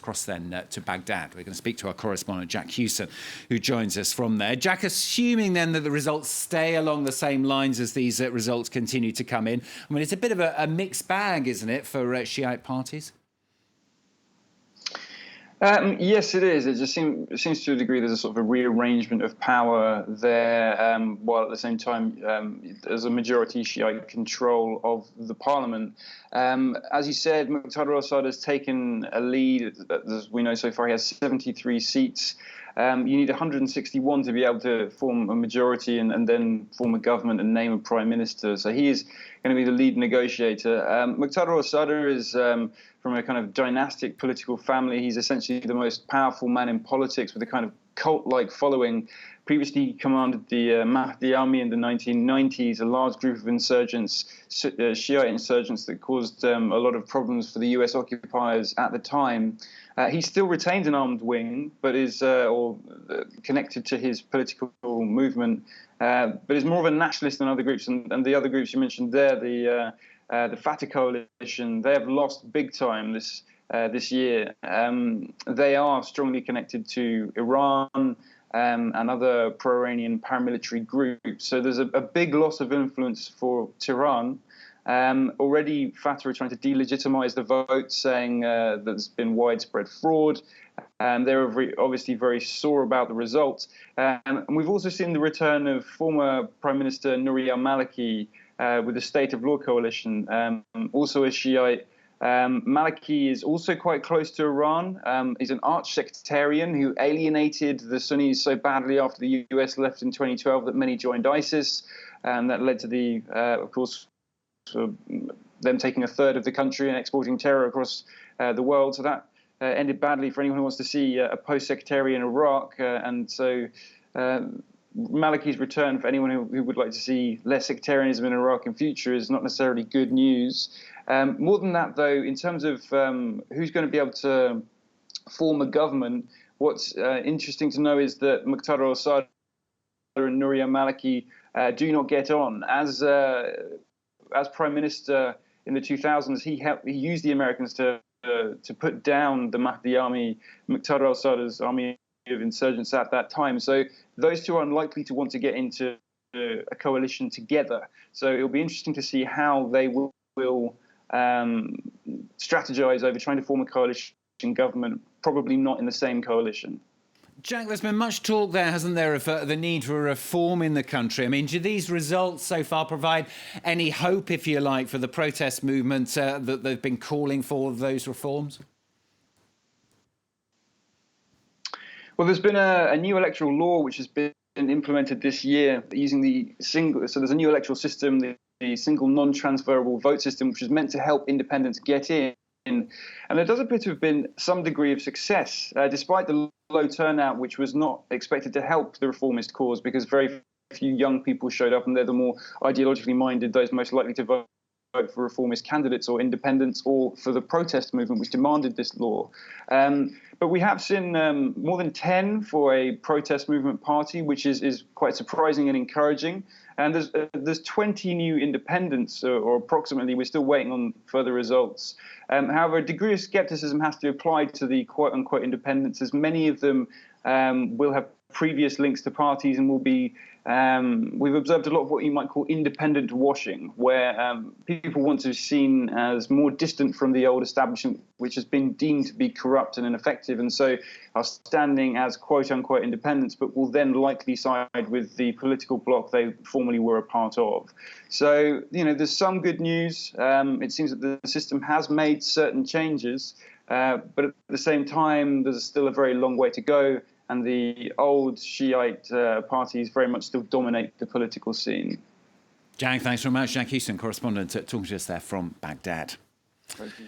across then to Baghdad. We're going to speak to our correspondent, Jack Hewson, who joins us from there. Jack, assuming then that the results stay along the same lines as these results continue to come in, I mean, it's a bit of a mixed bag, isn't it, for Shiite parties? Yes, it is. It just seems to a degree there's a sort of a rearrangement of power there, while at the same time there's a majority Shiite control of the parliament. As you said, Moqtada al-Sadr has taken a lead. As we know so far, he has 73 seats. You need 161 to be able to form a majority and then form a government and name a prime minister. So he is going to be the lead negotiator. Moqtada al-Sadr is from a kind of dynastic political family. He's essentially the most powerful man in politics with a kind of cult-like following. Previously, he commanded the Mahdi army in the 1990s, a large group of insurgents, Shiite insurgents that caused a lot of problems for the US occupiers at the time. He still retains an armed wing, but is connected to his political movement, but is more of a nationalist than other groups. And the other groups you mentioned there, the Fatah coalition, they have lost big time this year. They are strongly connected to Iran and other pro-Iranian paramilitary groups. So there's a big loss of influence for Tehran. Already, Fatah are trying to delegitimize the vote, saying that there's been widespread fraud. They're obviously very sore about the results. And we've also seen the return of former Prime Minister Nouri al-Maliki with the State of Law coalition, also a Shiite. Maliki is also quite close to Iran. He's an arch-sectarian who alienated the Sunnis so badly after the US left in 2012 that many joined ISIS. And that led to the, of course, them taking a third of the country and exporting terror across the world. So that ended badly for anyone who wants to see a post-sectarian Iraq. And so Maliki's return, for anyone who would like to see less sectarianism in Iraq in future, is not necessarily good news. More than that, though, in terms of who's going to be able to form a government, what's interesting to know is that Moqtada al-Sadr and Nouri al-Maliki do not get on. As Prime Minister in the 2000s, he used the Americans to put down the Mahdi army, Moqtada al-Sadr's army of insurgents at that time. So those two are unlikely to want to get into a coalition together. So it'll be interesting to see how they will strategize over trying to form a coalition government, probably not in the same coalition. Jack, there's been much talk there, hasn't there, of the need for reform in the country. I mean, do these results so far provide any hope, if you like, for the protest movement that they've been calling for those reforms? Well, there's been a new electoral law which has been implemented this year using the single. So there's a new electoral system, the single non-transferable vote system, which is meant to help independents get in. And there does appear to have been some degree of success, despite the low turnout, which was not expected to help the reformist cause, because very few young people showed up, and they're the more ideologically minded, those most likely to vote for reformist candidates or independents or for the protest movement which demanded this law. But we have seen more than 10 for a protest movement party, which is quite surprising and encouraging. And there's 20 new independents, or approximately. We're still waiting on further results. However, a degree of skepticism has to apply to the quote-unquote independents, as many of them will have previous links to parties and will be. We've observed a lot of what you might call independent washing, where people want to be seen as more distant from the old establishment, which has been deemed to be corrupt and ineffective, and so are standing as quote-unquote independents, but will then likely side with the political bloc they formerly were a part of. So, there's some good news. It seems that the system has made certain changes, but at the same time, there's still a very long way to go. And the old Shiite parties very much still dominate the political scene. Jack, thanks very much. Jack Hewson, correspondent, talking to us there from Baghdad. Thank you.